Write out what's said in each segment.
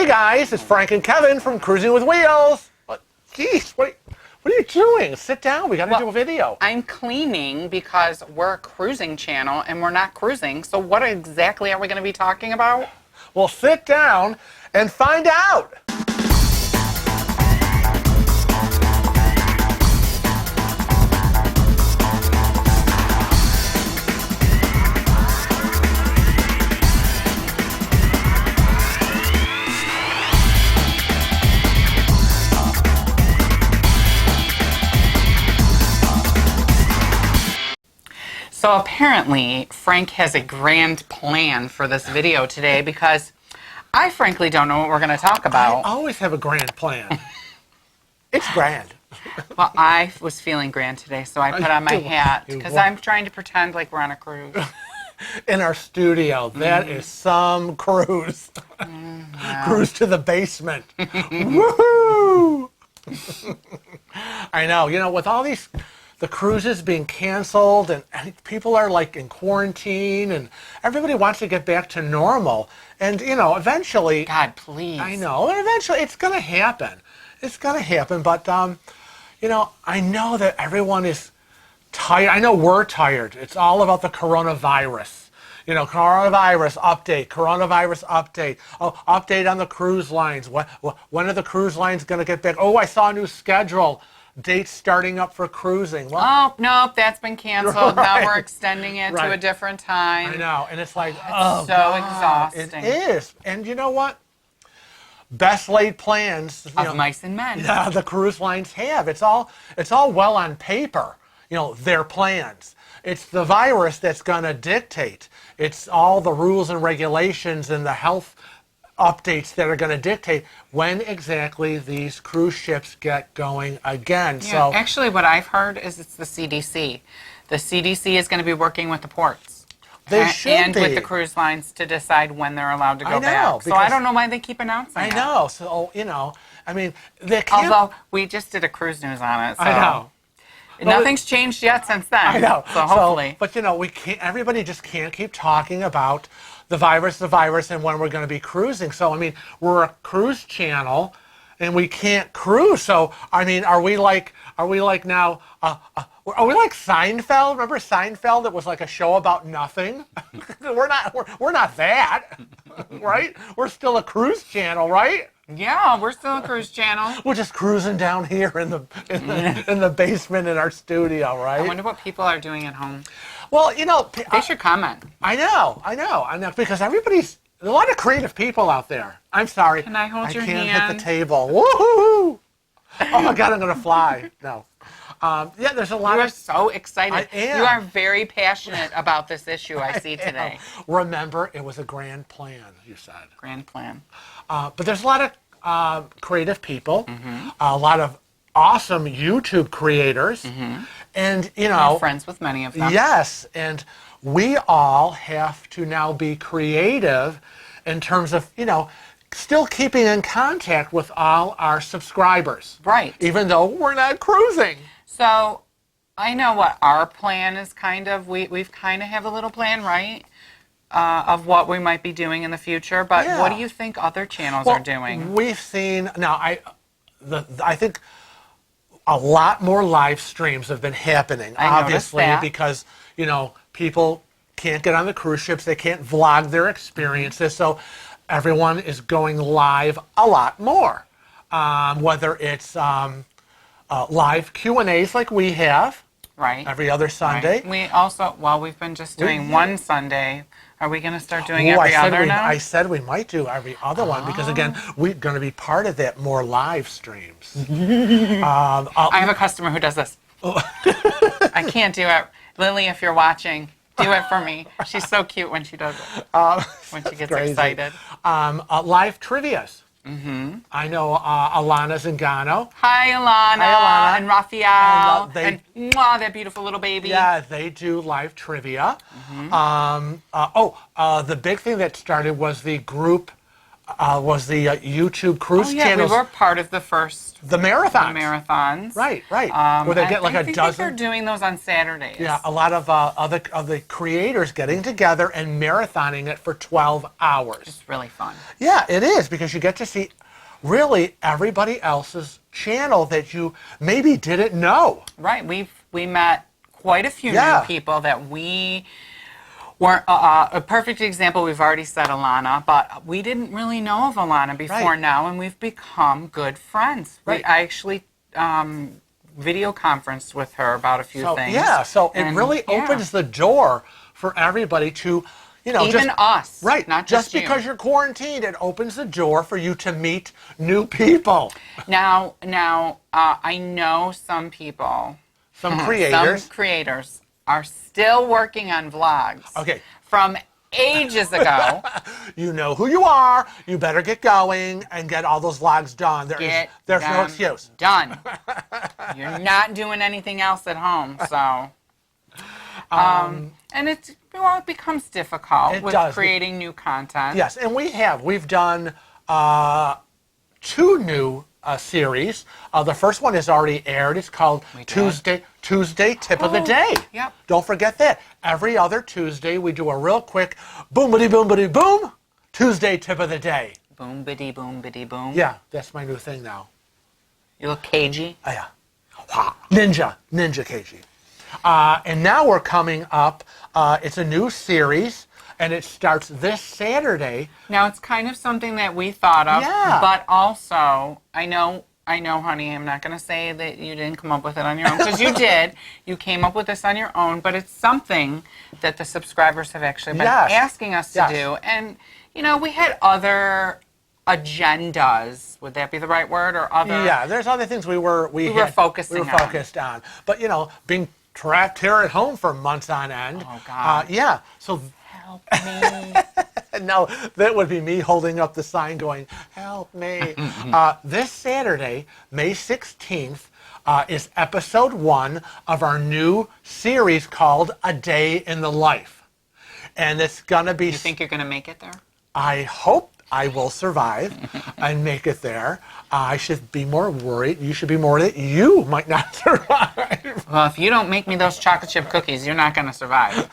guys, it's Frank and Kevin from Cruising with Wheels. Geez, what are you doing? Sit down. We got to do a video. I'm cleaning because we're a cruising channel and we're not cruising. So what exactly are we going to be talking about? Well, sit down and find out. So apparently, Frank has a grand plan for this video today because I frankly don't know what we're going to talk about. I always have a grand plan. It's grand. Well, I was feeling grand today, so I put on my hat because I'm trying to pretend like we're on a cruise. In our studio, that is some cruise. Yeah. Cruise to the basement. Woohoo! I know, with all these... the cruises being canceled and people are like in quarantine and everybody wants to get back to normal. And, eventually... God, please. I know. And eventually it's going to happen. It's going to happen. But, I know that everyone is tired. I know we're tired. It's all about the coronavirus. Coronavirus update. Oh, update on the cruise lines. When are the cruise lines going to get back? Oh, I saw a new schedule. Dates starting up for cruising. Well, oh, nope, that's been canceled. Right. Now we're extending it to a different time. I know, and it's like, It's so exhausting. It is. And you know what? Best laid plans of mice and men. Yeah, the cruise lines have. It's all well on paper, their plans. It's the virus that's going to dictate. It's all the rules and regulations and the health updates that are going to dictate when exactly these cruise ships get going again. Yeah, so actually what I've heard is it's the CDC. The CDC is going to be working with the ports. They should and be. with the cruise lines to decide when they're allowed to go I know, back. So I don't know why they keep announcing it. I know. So, they can't... Although we just did a cruise news on it. So. I know. Nothing's changed yet since then. I know. So hopefully. But we can't. Everybody just can't keep talking about the virus, and when we're going to be cruising. So we're a cruise channel, and we can't cruise. So are we like now? Are we like Seinfeld? Remember Seinfeld? It was like a show about nothing. We're not that, right? We're still a cruise channel, right? Yeah, we're still a cruise channel. We're just cruising down here in the basement in our studio, right? I wonder what people are doing at home. Well, they should comment. I know, because there's a lot of creative people out there. I'm sorry. Can I hold your hand? I can't hit the table. Woohoo! Oh my God, I'm gonna fly. No. There's a lot You of... are so excited. I am. You are very passionate about this issue I see today. Remember, it was a grand plan, you said. Grand plan. But there's a lot of creative people, a lot of awesome YouTube creators, and I'm friends with many of them. Yes, and we all have to now be creative in terms of still keeping in contact with all our subscribers. Right. Even though we're not cruising. So I know what our plan is we've kind of have a little plan, right? Of what we might be doing in the future, but what do you think other channels are doing? We've seen now. I think a lot more live streams have been happening. Obviously, because people can't get on the cruise ships, they can't vlog their experiences, so everyone is going live a lot more. Whether it's live Q&As like we have, right, every other Sunday. Right. We also, we've been just doing one Sunday. Are we going to start doing every other now? I said we might do every other one because, again, we're going to be part of that more live streams. I have a customer who does this. I can't do it. Lily, if you're watching, do it for me. She's so cute when she does it, when she gets excited. Live trivias. I know Alana Zingano. Hi, Alana. And Raphael. And that beautiful little baby. Yeah, they do live trivia. The big thing that started was the group was the YouTube cruise Oh, yeah, channels. we were part of the first The marathons. marathons. Right. Where they get like I a think dozen. they're doing those on Saturdays. Yeah, a lot of the creators getting together and marathoning it for 12 hours. It's really fun. Yeah, it is, because you get to see really everybody else's channel that you maybe didn't know. Right. We met quite a few Yeah. new people that we weren't. A perfect example, we've already said Alana, but we didn't really know of Alana before Right. now, and we've become good friends. Right. I actually video conferenced with her about a few things. Yeah, so it and, really opens the door for everybody to, even just us. right. Not just you. because you're quarantined, it opens the door for you to meet new people. Now, I know some people. Some creators. Some creators are still working on vlogs. Okay. From ages ago. You know who you are. You better get going and get all those vlogs done. There's no them excuse. Done. You're not doing anything else at home, so. And it becomes difficult with creating new content. Yes, and we've done 2 new series. The first one is already aired. It's called Tuesday Tip of the Day. Yep. Don't forget that. Every other Tuesday we do a real quick boom Tuesday Tip of the Day. Boom biddy boom biddy boom. Yeah, that's my new thing now. You look cagey. Yeah. Ninja cagey. And now we're coming up. It's a new series, and it starts this Saturday. Now, it's kind of something that we thought of, Yeah. but also, I know, honey, I'm not going to say that you didn't come up with it on your own, because you did. You came up with this on your own, but it's something that the subscribers have actually been asking us to do. And, we had other agendas. Would that be the right word? Or other? Yeah, there's other things we were focused on. But, being trapped here at home for months on end. Oh, God. Yeah, so... Help me. No, that would be me holding up the sign going, help me. This Saturday, May 16th, is episode 1 of our new series called A Day in the Life. And it's going to be... You think you're going to make it there? I hope I will survive and make it there. I should be more worried. You should be more worried that you might not survive. Well, if you don't make me those chocolate chip cookies, you're not going to survive.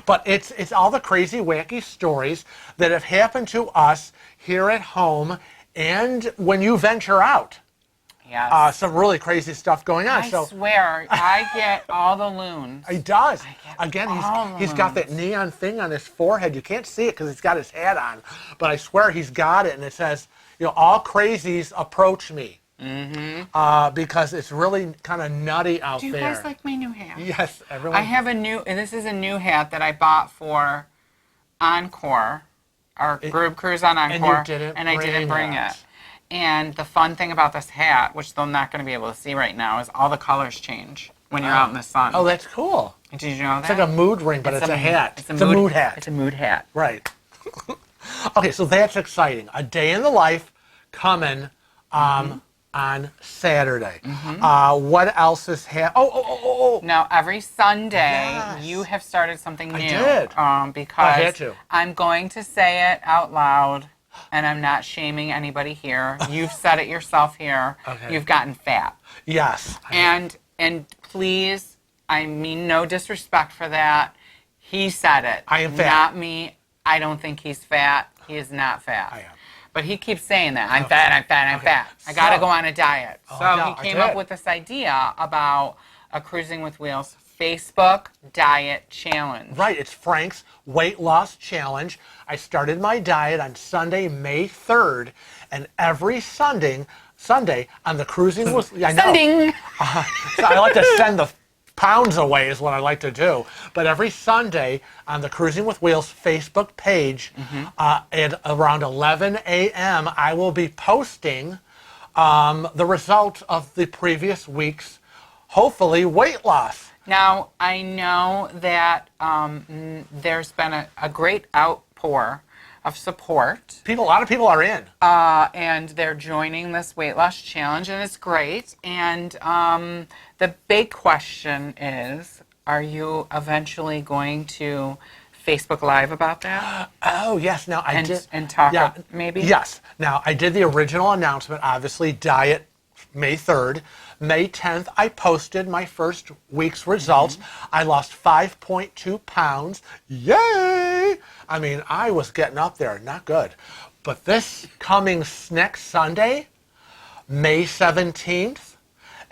But it's all the crazy, wacky stories that have happened to us here at home and when you venture out. Yes. Some really crazy stuff going on. I swear, I get all the loons. He does. I Again, get he's got that neon thing on his forehead. You can't see it because he's got his hat on. But I swear he's got it, and it says, all crazies approach me. Mm-hmm. Because it's really kind of nutty out there. Do you guys like my new hat? Yes, everyone. I have this is a new hat that I bought for Encore, our group cruise on Encore. And I didn't bring it. And the fun thing about this hat, which they're not going to be able to see right now, is all the colors change when you're out in the sun. Oh, that's cool. Did you know that? It's like a mood ring, but it's a hat. It's a mood hat. It's a mood hat. Right. Okay, so that's exciting. A Day in the Life coming on Saturday. What else is happening? Oh. Now, every Sunday, you have started something new. I did. Because I had to. I'm going to say it out loud, and I'm not shaming anybody here. You've said it yourself here. Okay. You've gotten fat. Yes. And please, I mean no disrespect for that. He said it. I am fat. Not me. I don't think he's fat. He is not fat. I am. But he keeps saying that. I'm fat. I got to go on a diet. He came up with this idea about a Cruising with Wheels Facebook Diet Challenge. Right, it's Frank's Weight Loss Challenge. I started my diet on Sunday, May 3rd, and every Sunday on the Cruising with... I know. Sending! So I like to send the pounds away is what I like to do. But every Sunday on the Cruising with Wheels Facebook page at around 11 a.m., I will be posting the results of the previous week's, hopefully, weight loss. Now, I know that there's been a great outpour of support. A lot of people are in. And they're joining this weight loss challenge, and it's great. And the big question is, are you eventually going to Facebook Live about that? Oh, yes. Now, I did. And talk maybe? Yes. Now, I did the original announcement, obviously, diet May 3rd. May 10th, I posted my first week's results. I lost 5.2 pounds. Yay! I mean, I was getting up there. Not good. But this coming next Sunday, May 17th,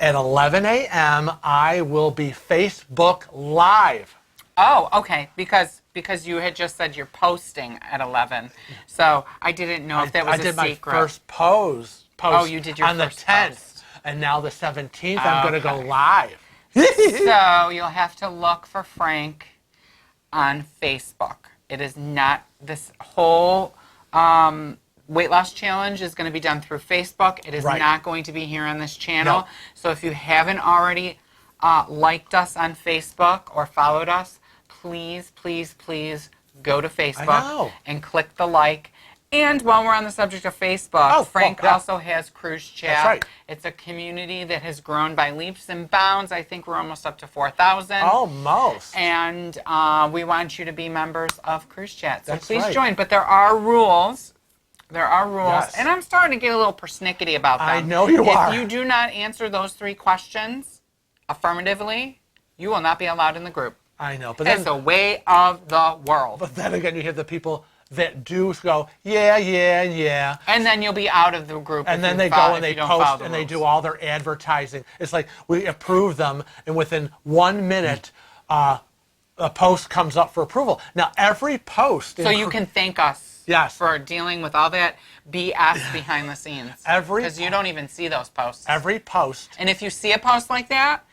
at 11 a.m., I will be Facebook Live. Oh, okay. Because you had just said you're posting at 11. So I didn't know if that was a secret. I did my first post Oh, you did your on first the 10th. post. And now the 17th, I'm going to go live. So you'll have to look for Frank on Facebook. It is not, this whole weight loss challenge is going to be done through Facebook. It is not going to be here on this channel. No. So if you haven't already liked us on Facebook or followed us, please, please, please go to Facebook and click the like. And while we're on the subject of Facebook, Frank also has Cruise Chat. That's right. It's a community that has grown by leaps and bounds. I think we're almost up to 4,000. Almost. And we want you to be members of Cruise Chat. So please right. join. But there are rules. There are rules. Yes. And I'm starting to get a little persnickety about them. I know you are. If you do not answer those 3 questions affirmatively, you will not be allowed in the group. I know. But then, it's the way of the world. But then again, you have the people that do go, yeah, yeah, yeah. And then you'll be out of the group. And then they go and they post and they do all their advertising. It's like we approve them, and within 1 minute, a post comes up for approval. Now, every post... So you can thank us for dealing with all that BS behind the scenes. Because you don't even see those posts. Every post. And if you see a post like that,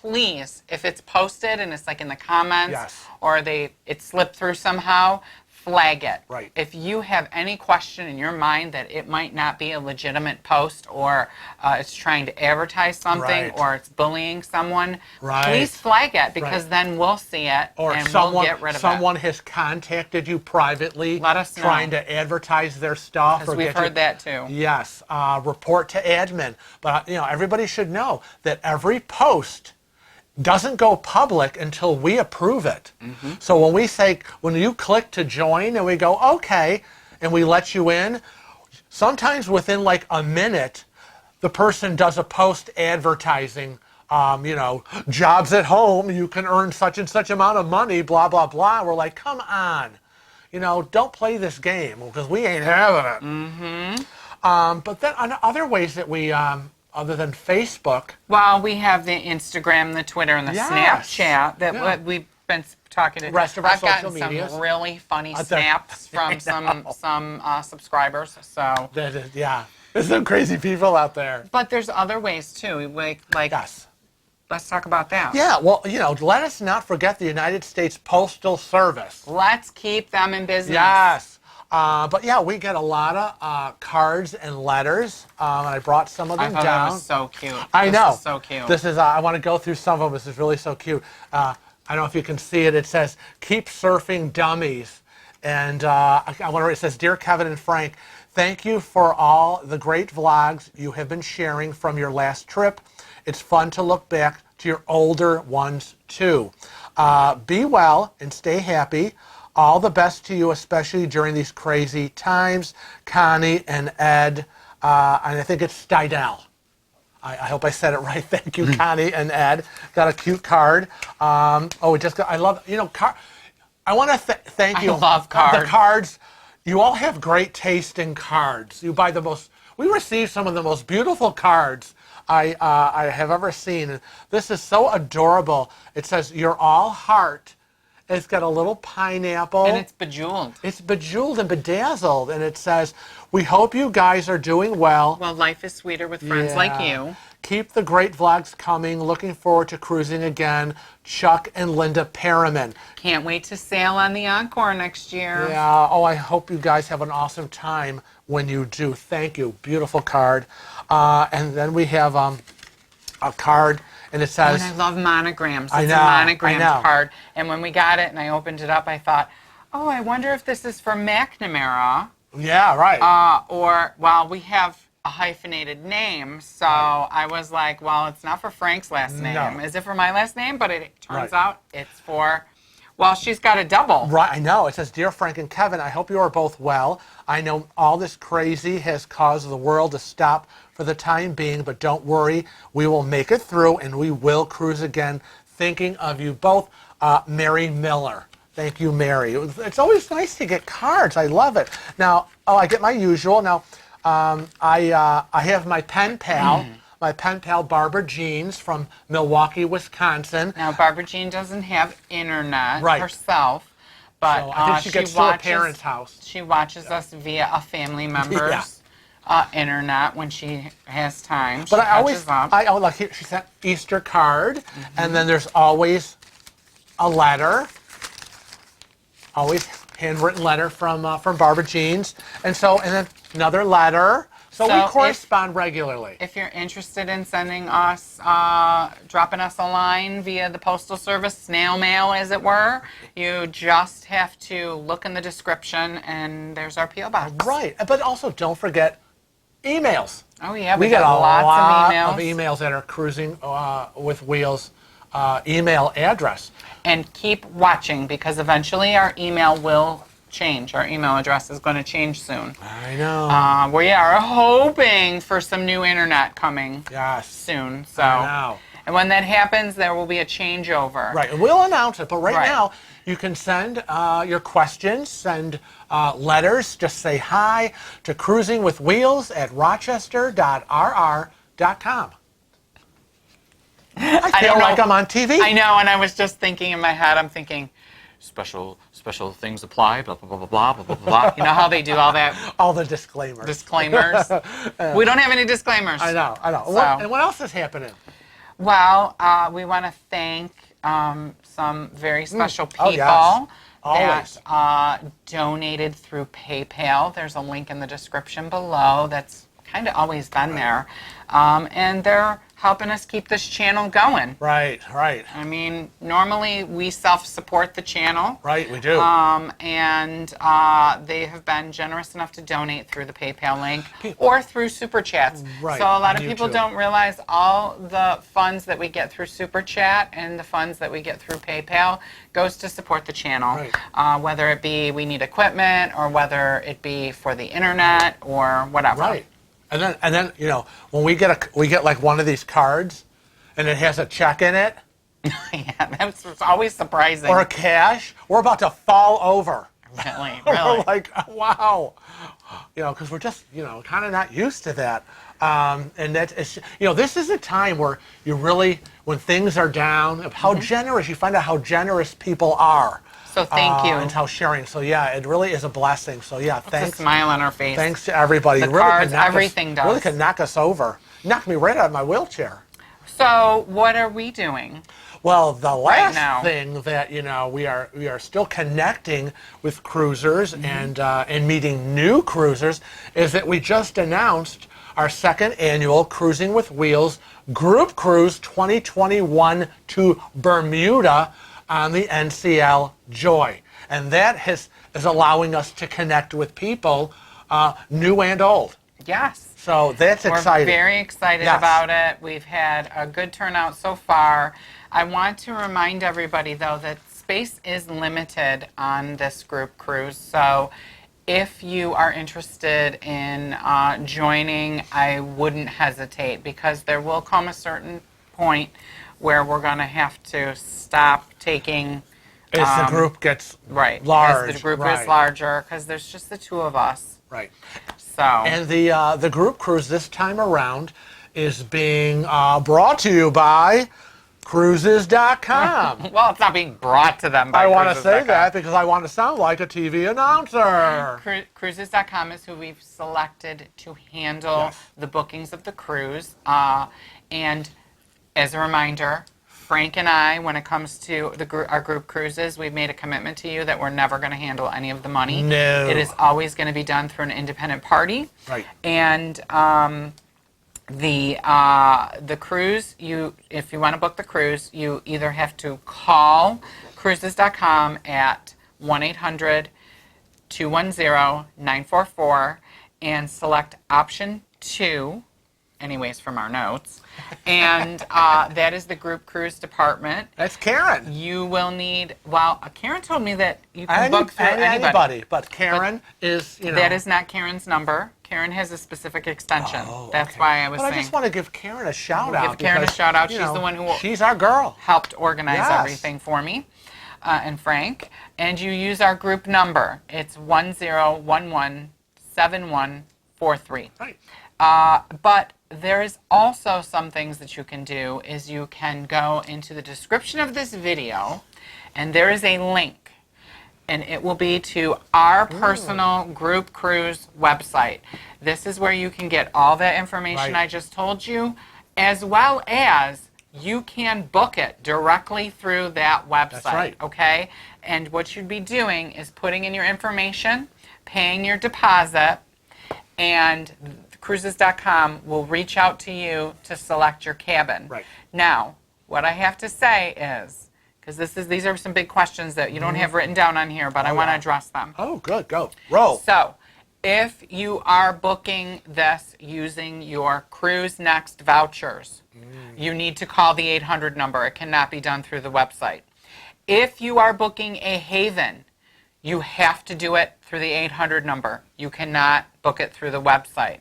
please, if it's posted and it's like in the comments or it slipped through somehow, flag it. Right. If you have any question in your mind that it might not be a legitimate post or it's trying to advertise something or it's bullying someone, please flag it because then we'll see it and we'll get rid of it. Someone has contacted you privately. Let us know. Trying to advertise their stuff. Because we've heard that too. Yes. Report to admin. But everybody should know that every post doesn't go public until we approve it. So when you click to join and we go, okay, and we let you in, sometimes within like a minute, the person does a post advertising, jobs at home, you can earn such and such amount of money, blah, blah, blah. We're like, come on, don't play this game because we ain't having it. But then on other ways that we, other than Facebook. Well, we have the Instagram, the Twitter, and the Snapchat that we've been talking to. Rest of our social medias. I've gotten some really funny there. snaps from some subscribers. So there's some crazy people out there. But there's other ways too. Like let's talk about that. Yeah, well, let us not forget the United States Postal Service. Let's keep them in business. Yes. But yeah, we get a lot of cards and letters. And I brought some of them down. That was so cute. I know. This is so cute. This is, I want to go through some of them. This is really so cute. I don't know if you can see it. It says, keep surfing dummies. And it says, Dear Kevin and Frank, thank you for all the great vlogs you have been sharing from your last trip. It's fun to look back to your older ones too. Be well and stay happy. All the best to you, especially during these crazy times. Connie and Ed, and I think it's Stidell. I hope I said it right. Thank you, Connie and Ed. Got a cute card. I love, I want to thank you. I love cards. The cards, you all have great taste in cards. You buy we received some of the most beautiful cards I have ever seen. And this is so adorable. It says, you're all heart. It's got a little pineapple. And it's bejeweled. It's bejeweled and bedazzled. And it says, we hope you guys are doing well. Well, life is sweeter with friends like you. Keep the great vlogs coming. Looking forward to cruising again. Chuck and Linda Perriman. Can't wait to sail on the Encore next year. Yeah. Oh, I hope you guys have an awesome time when you do. Thank you. Beautiful card. And then we have a card. And it says... And I love monograms. It's a monogrammed card. And when we got it and I opened it up, I thought, oh, I wonder if this is from McNamara. Yeah, right. We have a hyphenated name. So I was like, well, it's not for Frank's last name. No. Is it for my last name? But it turns out it's for Well, she's got a double. Right, I know. It says, Dear Frank and Kevin, I hope you are both well. I know all this crazy has caused the world to stop for the time being, but don't worry. We will make it through, and we will cruise again. Thinking of you both, Mary Miller. Thank you, Mary. It's always nice to get cards. I love it. Now, I get my usual. Now, I have my pen pal. My pen pal, Barbara Jeans from Milwaukee, Wisconsin. Now, Barbara Jean doesn't have internet Right. herself, but So I think she gets to her parents' house. She watches us via a family member's internet when she has time. But she I always, up. like here, she sent Easter card, and then there's always a letter, always handwritten letter from Barbara Jeans, and then another letter. So we correspond regularly. If you're interested in sending us, dropping us a line via the Postal Service, snail mail as it were, you just have to look in the description and there's our P.O. box. Right, but also don't forget emails. Oh yeah, we get lots lot of emails that are Cruising with Wheels email address. And keep watching because eventually our email will change. Our email address is going to change soon. I know. We are hoping for some new internet coming soon. So, I know. And when that happens, there will be a changeover. Right, and we'll announce it. But right now, you can send your questions, send letters, just say hi to cruisingwithwheels@rochester.rr.com. I feel like I'm on TV. I know, and I was just thinking in my head, I'm thinking, special things apply, blah, blah, blah, blah, blah, blah, blah. You know how they do all that? All the disclaimers. We don't have any disclaimers. I know. So. And what else is happening? Well, we want to thank some very special people that donated through PayPal. There's a link in the description below that's kind of always been there. And they're helping us keep this channel going. Right. I mean, normally we self-support the channel. Right, we do. And they have been generous enough to donate through the PayPal link or through Super Chats. Right, so a lot of YouTube. people don't realize all the funds that we get through Super Chat and the funds that we get through PayPal goes to support the channel. Right. Whether it be we need equipment or whether it be for the internet or whatever. Right. And then when we get like one of these cards, and it has a check in it, Yeah, that's always surprising. or a cash, we're about to fall over. Really. We're like, wow, because we're just kind of not used to that. And that is, this is a time where you really, when things are down, how generous you find out how generous people are. So thank you. And how sharing. So yeah, it really is a blessing. So yeah, thanks. A smile on our face. Thanks to everybody. The really cards, everything does. Really can knock us over. Knocked me right out of my wheelchair. So what are we doing? Well, the last now. thing that we are still connecting with cruisers and meeting new cruisers is that we just announced our second annual Cruising with Wheels Group Cruise 2021 to Bermuda on the NCL Joy, and that is allowing us to connect with people, new and old. Yes. So that's exciting. We're very excited about it. We've had a good turnout so far. I want to remind everybody, though, that space is limited on this group cruise. So if you are interested in joining, I wouldn't hesitate, because there will come a certain point where we're going to have to stop taking... As the group gets large. As the group is larger, because there's just the two of us. Right. So. And the group cruise this time around is being brought to you by Cruises.com. Well, it's not being brought to them by Cruises.com. I want to say that because I want to sound like a TV announcer. Cruises.com is who we've selected to handle the bookings of the cruise. And as a reminder, Frank and I, when it comes to our group cruises, we've made a commitment to you that we're never going to handle any of the money. No. It is always going to be done through an independent party. Right. And the cruise, if you want to book the cruise, you either have to call Cruises.com at 1-800-210-944 and select option 2 anyways from our notes. And that is the group cruise department. That's Karen. You will need, well, Karen told me that you can book through anybody. But Karen is, you know. That is not Karen's number. Karen has a specific extension. That's why I was saying. I just want to give Karen a shout out. Give Karen a shout out. She's the one who she's our girl. Helped organize everything for me and Frank. And you use our group number. It's 10117143. Right. But there's also some things that you can do is you can go into the description of this video and there is a link. And it will be to our personal group cruise website. This is where you can get all that information I just told you, as well as you can book it directly through that website. That's right. Okay? And what you'd be doing is putting in your information, paying your deposit, and cruises.com will reach out to you to select your cabin. Right. Now, what I have to say is, because these are some big questions that you don't have written down on here, but I want to address them. Oh, good. Go. Roll. So, if you are booking this using your Cruise Next vouchers, you need to call the 800 number. It cannot be done through the website. If you are booking a Haven, you have to do it through the 800 number. You cannot book it through the website.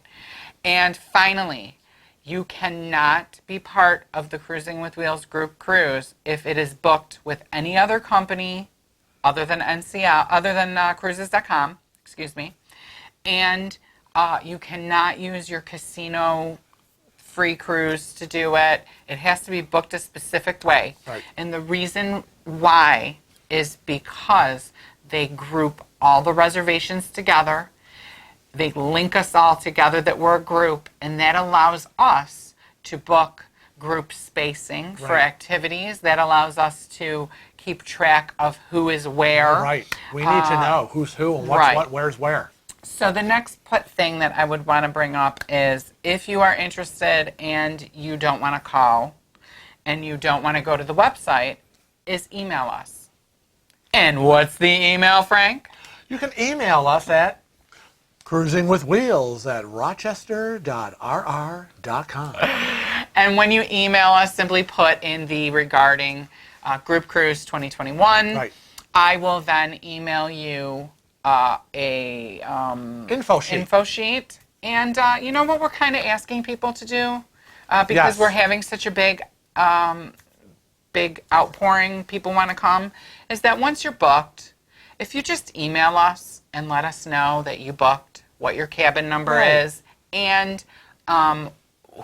And finally, you cannot be part of the Cruising with Wheels group cruise if it is booked with any other company other than cruises.com, excuse me. And you cannot use your casino free cruise to do it. It has to be booked a specific way. Right. And the reason why is because they group all the reservations together. They link us all together that we're a group, and that allows us to book group spacing for activities. That allows us to keep track of who is where. Right. We need to know who's who and what's what, where's where. So the next thing that I would want to bring up is if you are interested and you don't want to call and you don't want to go to the website, is email us. And what's the email, Frank? You can email us at cruisingwithwheels@rochester.rr.com. And when you email us, simply put in the regarding Group Cruise 2021. Right. I will then email you a info sheet. And you know what we're kind of asking people to do? Because we're having such a big outpouring, people want to come, is that once you're booked, if you just email us and let us know that you booked, what your cabin number is, and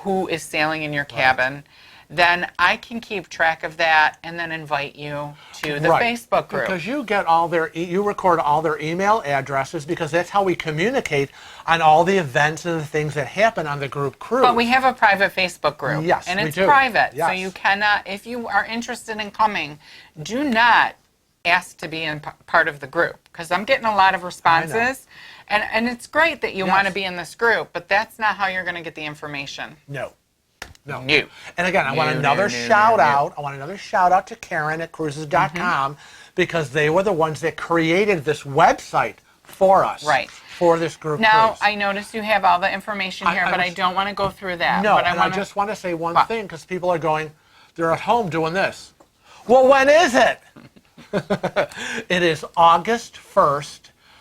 who is sailing in your cabin, then I can keep track of that and then invite you to the Facebook group. Because you get all you record all their email addresses because that's how we communicate on all the events and the things that happen on the group cruise. But we have a private Facebook group. Yes, and it's we do. private. Yes. So you cannot, if you are interested in coming, do not ask to be in part of the group. Because I'm getting a lot of responses. And it's great that you want to be in this group, but that's not how you're going to get the information. No. No. And again, I want another shout out. I want another shout out to Karen at cruises.com because they were the ones that created this website for us. Right. For this group Now, cruise. I noticed you have all the information here, but I don't want to go through that. No, but and I just want to say one thing because people are going, they're at home doing this. Well, when is it? It is August 1st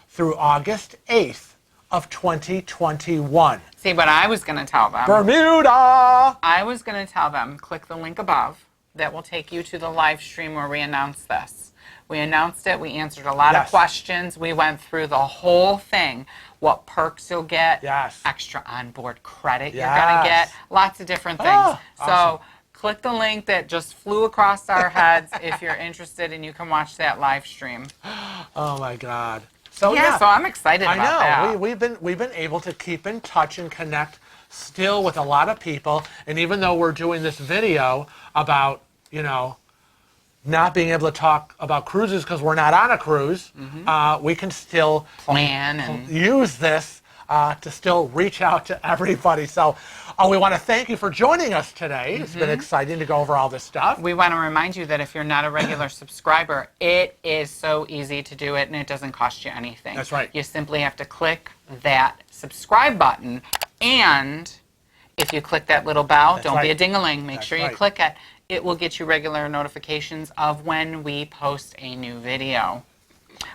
through August 8th of 2021. See, but I was going to tell them. Bermuda! I was going to tell them, click the link above. That will take you to the live stream where we announce this. We announced it. We answered a lot of questions. We went through the whole thing. What perks you'll get. Extra onboard credit you're going to get. Lots of different things. So click the link that just flew across our heads if you're interested and you can watch that live stream. Oh, my God. So so I'm excited about that. I know. We've been able to keep in touch and connect still with a lot of people. And even though we're doing this video about, not being able to talk about cruises because we're not on a cruise, we can still plan and use this to still reach out to everybody. So we want to thank you for joining us today. It's been exciting to go over all this stuff. We want to remind you that if you're not a regular subscriber, it is so easy to do it and it doesn't cost you anything. That's right. You simply have to click that subscribe button and If you click that little bell, That's don't be a right. ding-a-ling. Make That's sure you right. click it. It will get you regular notifications of when we post a new video.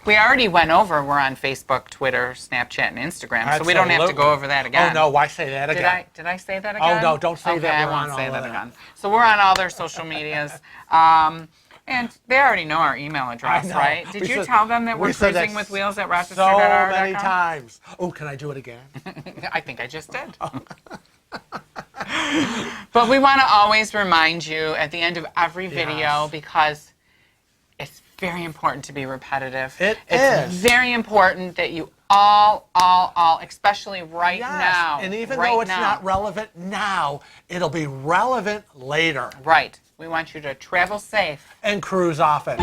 We already went over, we're on Facebook, Twitter, Snapchat, and Instagram, so we don't have to go over that again. Oh, no, why say that again? Did I say that again? Oh, no, don't say that. Okay, I We're won't on say all that of again. So we're on all their social medias. And they already know our email address, I know. right? Did We you said- tell them that we we're said that cruising with wheels at So Rochester.com? many times. Oh, can I do it again? I think I just did. But we want to always remind you at the end of every video Yes. because it's very important to be repetitive. It's It's very important that you all, especially right Yes. now. And even right though it's now. not relevant now, it'll be relevant later. Right. We want you to travel safe. And cruise often.